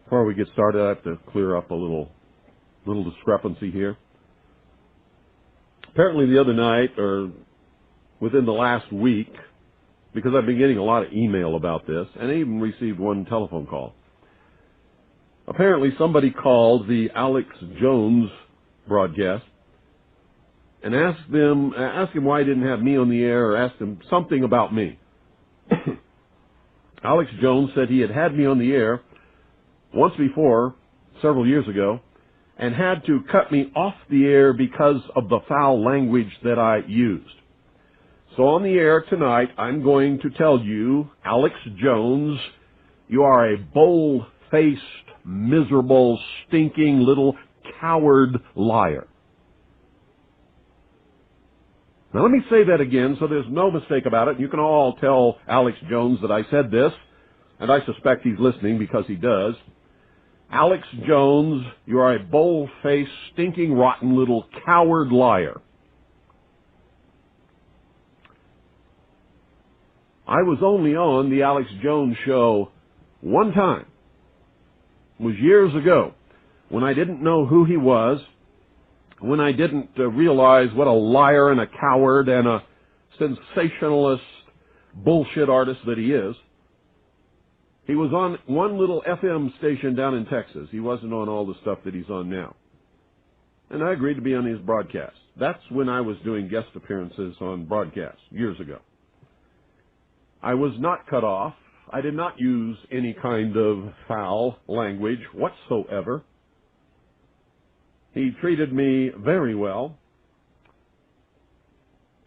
Before we get started, I have to clear up a little discrepancy here. Apparently the other night, or within the last week, because I've been getting a lot of email about this, and I even received one telephone call. Apparently somebody called the Alex Jones broadcast and asked him why he didn't have me on the air, or asked him something about me. Alex Jones said he had me on the air once before, several years ago, and had to cut me off the air because of the foul language that I used. So on the air tonight, I'm going to tell you, Alex Jones, you are a bold-faced, miserable, stinking little coward liar. Now let me say that again so there's no mistake about it. You can all tell Alex Jones that I said this, and I suspect he's listening because he does. Alex Jones, you are a bold-faced, stinking, rotten little coward liar. I was only on the Alex Jones show one time. It was years ago, when I didn't know who he was, when I didn't realize what a liar and a coward and a sensationalist bullshit artist that he is. He was on one little FM station down in Texas. He wasn't on all the stuff that he's on now. And I agreed to be on his broadcast. That's when I was doing guest appearances on broadcasts, years ago. I was not cut off. I did not use any kind of foul language whatsoever. He treated me very well,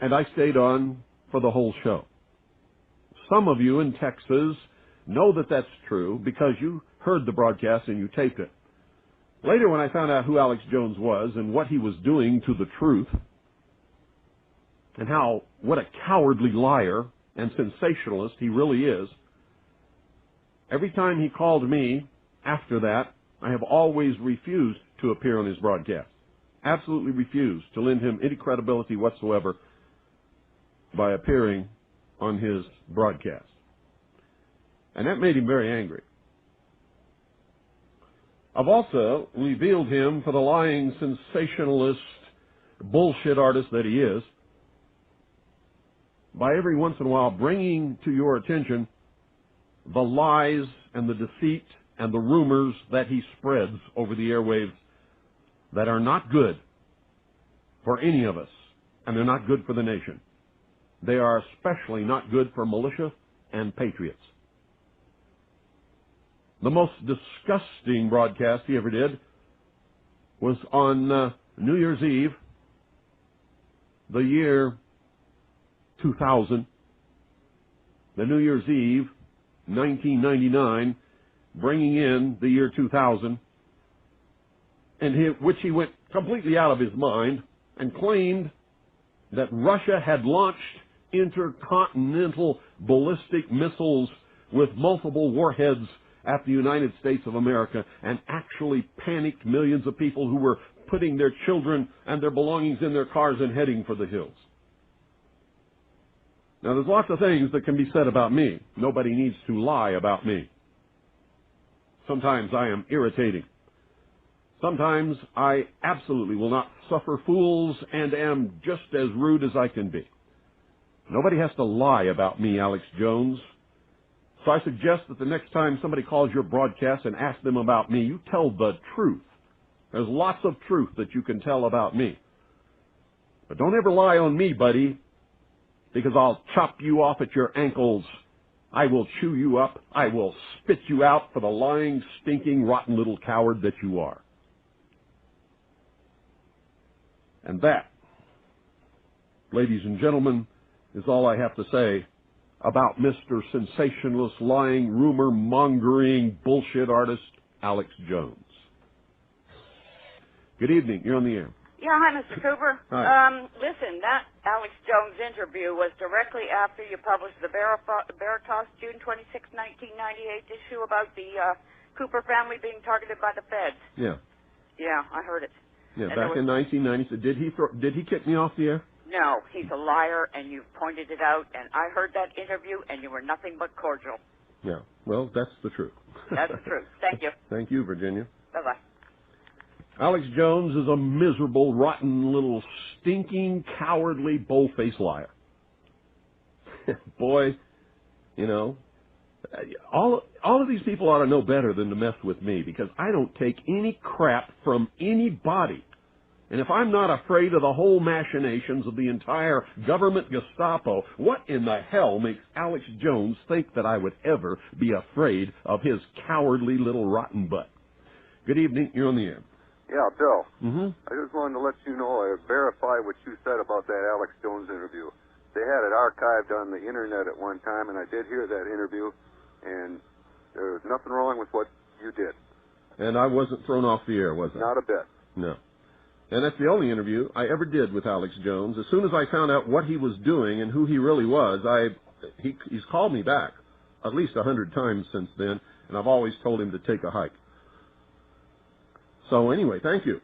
and I stayed on for the whole show. Some of you in Texas know that that's true because you heard the broadcast and you taped it. Later, when I found out who Alex Jones was and what he was doing to the truth, and what a cowardly liar and sensationalist he really is, every time he called me after that, I have always refused to appear on his broadcast. Absolutely refused to lend him any credibility whatsoever by appearing on his broadcast. And that made him very angry. I've also revealed him for the lying, sensationalist, bullshit artist that he is by every once in a while bringing to your attention the lies and the deceit and the rumors that he spreads over the airwaves that are not good for any of us, and they're not good for the nation. They are especially not good for militia and patriots. The most disgusting broadcast he ever did was on New Year's Eve, the year 2000, the New Year's Eve, 1999, bringing in the year 2000, which he went completely out of his mind and claimed that Russia had launched intercontinental ballistic missiles with multiple warheads at the United States of America, and actually panicked millions of people who were putting their children and their belongings in their cars and heading for the hills. Now, there's lots of things that can be said about me. Nobody needs to lie about me. Sometimes I am irritating. Sometimes I absolutely will not suffer fools and am just as rude as I can be. Nobody has to lie about me, Alex Jones. So I suggest that the next time somebody calls your broadcast and asks them about me, you tell the truth. There's lots of truth that you can tell about me. But don't ever lie on me, buddy, because I'll chop you off at your ankles. I will chew you up. I will spit you out for the lying, stinking, rotten little coward that you are. And that, ladies and gentlemen, is all I have to say about Mr. Sensationalist, lying, rumor-mongering, bullshit artist, Alex Jones. Good evening. You're on the air. Yeah, hi, Mr. Cooper. Hi. Listen, that Alex Jones interview was directly after you published the Veritas June 26, 1998 issue about the Cooper family being targeted by the feds. Yeah. Yeah, I heard it. Yeah, back in 1990. Did he kick me off the air? No, he's a liar, and you pointed it out, and I heard that interview, and you were nothing but cordial. Yeah. Well, that's the truth. That's the truth. Thank you. Thank you, Virginia. Bye-bye. Alex Jones is a miserable, rotten, little, stinking, cowardly, bold-faced liar. Boy, you know, all of these people ought to know better than to mess with me, because I don't take any crap from anybody. And if I'm not afraid of the whole machinations of the entire government Gestapo, what in the hell makes Alex Jones think that I would ever be afraid of his cowardly little rotten butt? Good evening. You're on the air. Yeah, Bill. Mm-hmm. I just wanted to let you know I verify what you said about that Alex Jones interview. They had it archived on the internet at one time, and I did hear that interview, and there was nothing wrong with what you did. And I wasn't thrown off the air, was I? Not a bit. No. And that's the only interview I ever did with Alex Jones. As soon as I found out what he was doing and who he really was, he's called me back at least 100 times since then, and I've always told him to take a hike. So anyway, thank you.